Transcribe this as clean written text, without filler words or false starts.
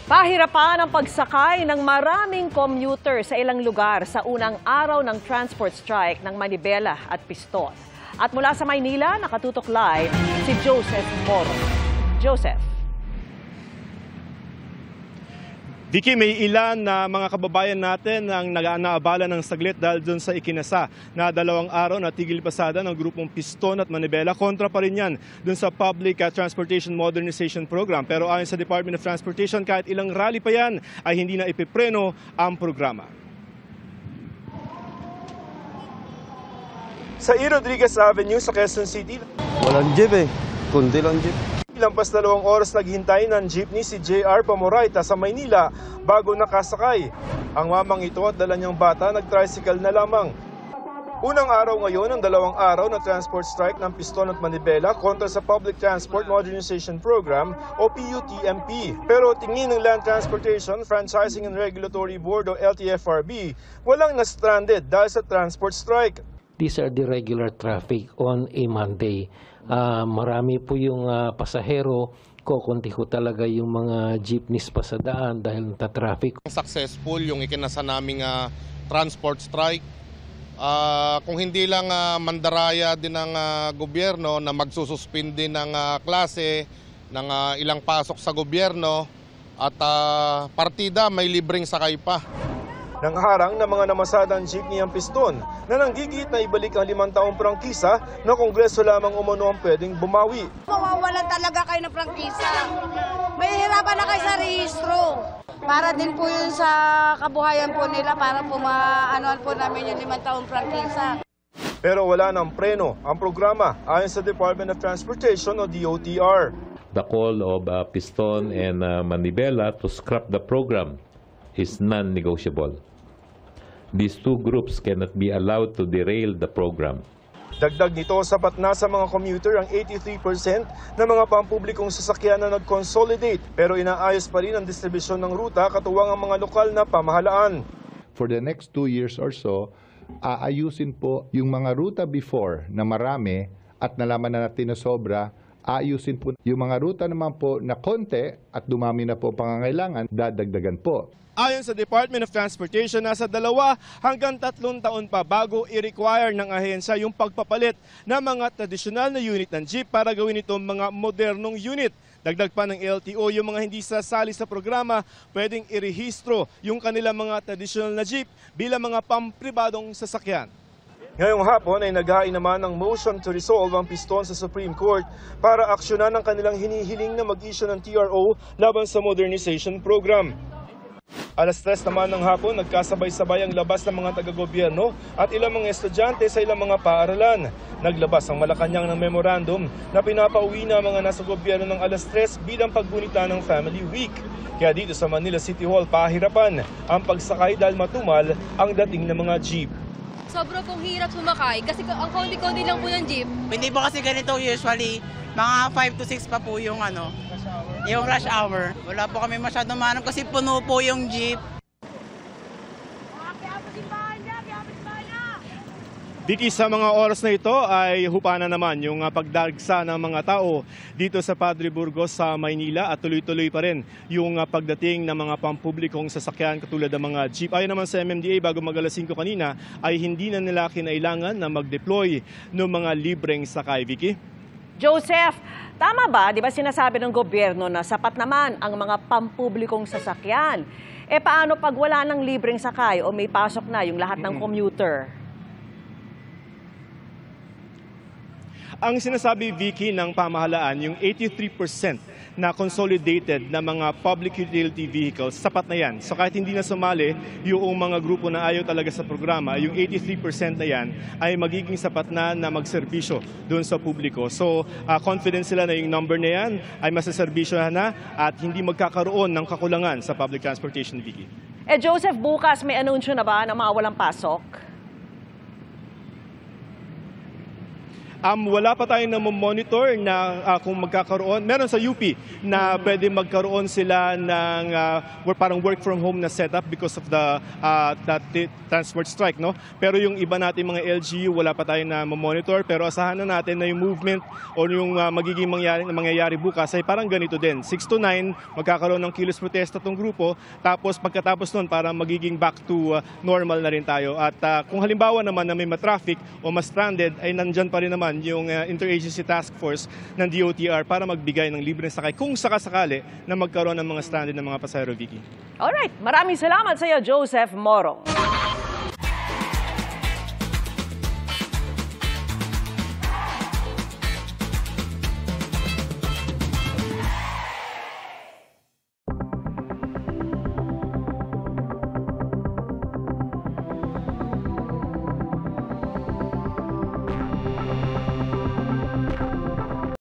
Pahirapan ang pagsakay ng maraming commuter sa ilang lugar sa unang araw ng transport strike ng Manibela at Piston. At mula sa Maynila, nakatutok live si Joseph Moro. Joseph. Vicky, may ilan na mga kababayan natin ang nag-aabala ng saglit dahil dun sa ikinasa na 2 araw na tigil pasada ng grupong Piston at Manibela. Kontra pa rin yan dun sa Public Transportation Modernization Program. Pero ayon sa Department of Transportation, kahit ilang rally pa yan ay hindi na ipipreno ang programa. Sa E. Rodriguez Avenue sa Quezon City, walang jeep kundi lang jeep. Lampas 2 oras naghintay ng jeepney si JR Pamoraita sa Maynila bago nakasakay. Ang mamang ito at dala niyang bata nag-tricycle na lamang. Unang araw ngayon ng 2 araw na transport strike ng Piston at Manibela kontra sa Public Transport Modernization Program o PUTMP. Pero tingin ng Land Transportation, Franchising and Regulatory Board o LTFRB, walang na-stranded dahil sa transport strike. These are the regular traffic on a Monday. Marami po yung pasahero, kukunti ko talaga yung mga jeepneys pa sa daan dahil nata-traffic. Successful yung ikinasa naming transport strike. Kung hindi lang mandaraya din ng gobyerno na magsususpindi ng klase, ng ilang pasok sa gobyerno at partida may libreng sakay pa. Nang harang ng mga namasadang jeepney ang Piston na nanggigit na ibalik ang 5 taong prangkisa na Kongreso lamang umano ang pwedeng bumawi. Mawawalan talaga kayo ng prangkisa. Mahihirapan na kayo sa rehistro. Para din po yun sa kabuhayan po nila para po maanoan po namin yung 5 taong prangkisa. Pero wala nang preno ang programa ayon sa Department of Transportation o DOTR. The call of Piston and Manibela to scrap the program is non-negotiable. These two groups cannot be allowed to derail the program. Dagdag nito, sapat na sa mga commuter ang 83% ng mga pampublikong sasakyan na nag-consolidate pero inaayos pa rin ang distribusyon ng ruta katuwang ang mga lokal na pamahalaan. For the next 2 years or so, aayusin po yung mga ruta before na marami at nalaman na natin na sobra, aayusin po yung mga ruta naman po na konti at dumami na po pangangailangan, dadagdagan po. Ayon sa Department of Transportation, nasa 2 hanggang 3 taon pa bago i-require ng ahensya yung pagpapalit ng mga tradisyonal na unit ng jeep para gawin itong mga modernong unit. Dagdag pa ng LTO, yung mga hindi sasali sa programa, pwedeng irehistro yung kanilang mga tradisyonal na jeep bilang mga pampribadong sasakyan. Ngayong hapon ay naghain naman ng motion to resolve ang Piston sa Supreme Court para aksyonan ang kanilang hinihiling na mag-issue ng TRO laban sa modernization program. Alas 3 naman ng hapon, nagkasabay-sabay ang labas ng mga taga-gobyerno at ilang mga estudyante sa ilang mga paaralan. Naglabas ang Malacanang ng memorandum na pinapauwi na mga nasa gobyerno ng alas 3 bilang paggunita ng Family Week. Kaya dito sa Manila City Hall, pahirapan ang pagsakay dahil matumal ang dating ng mga jeep. Sobrang pong hirap sumakay kasi ang konti-konti lang po yung jeep. Hindi po kasi ganito usually, mga 5 to 6 pa po yung yung rush hour. Wala po kami masyadong manong kasi puno po yung jeep. Vicky, sa mga oras na ito ay hupana naman yung pagdagsa ng mga tao dito sa Padre Burgos sa Maynila at tuloy-tuloy pa rin yung pagdating ng mga pampublikong sasakyan katulad ng mga jeep. Ayon naman sa MMDA, bago mag-alas 5 kanina ay hindi na nila kinailangan na mag-deploy ng mga libreng sakay. Vicky? Joseph, tama ba? Di ba sinasabi ng gobyerno na sapat naman ang mga pampublikong sasakyan? Paano pag wala ng libreng sakay o may pasok na yung lahat ng commuter? Ang sinasabi, Vicky, ng pamahalaan, yung 83% na consolidated na mga public utility vehicles, sapat na yan. So kahit hindi na sumali yung mga grupo na ayaw talaga sa programa, yung 83% na yan ay magiging sapat na magserbisyo doon sa publiko. So confident sila na yung number na yan ay masaserbisyo na at hindi magkakaroon ng kakulangan sa public transportation, Vicky. Joseph, bukas may anunsyo na ba na mga walang pasok? Wala pa tayong monitor na kung magkakaroon. Meron sa UP na pwede magkaroon sila ng parang work from home na setup because of the transport strike, no? Pero yung iba natin mga LGU, wala pa tayong monitor, pero asahan na natin na yung movement o yung magiging mangyayari bukas ay parang ganito din. 6 to 9 magkakaroon ng kilos protesta tong grupo, tapos pagkatapos nun para magiging back to normal na rin tayo. At kung halimbawa naman na may ma-traffic o ma-stranded, ay nandyan pa rin naman yung Interagency Task Force ng DOTR para magbigay ng libreng sakay kung sakasakali na magkaroon ng mga stranded ng mga pasahero, Vicky. Alright, maraming salamat sa iyo, Joseph Morong.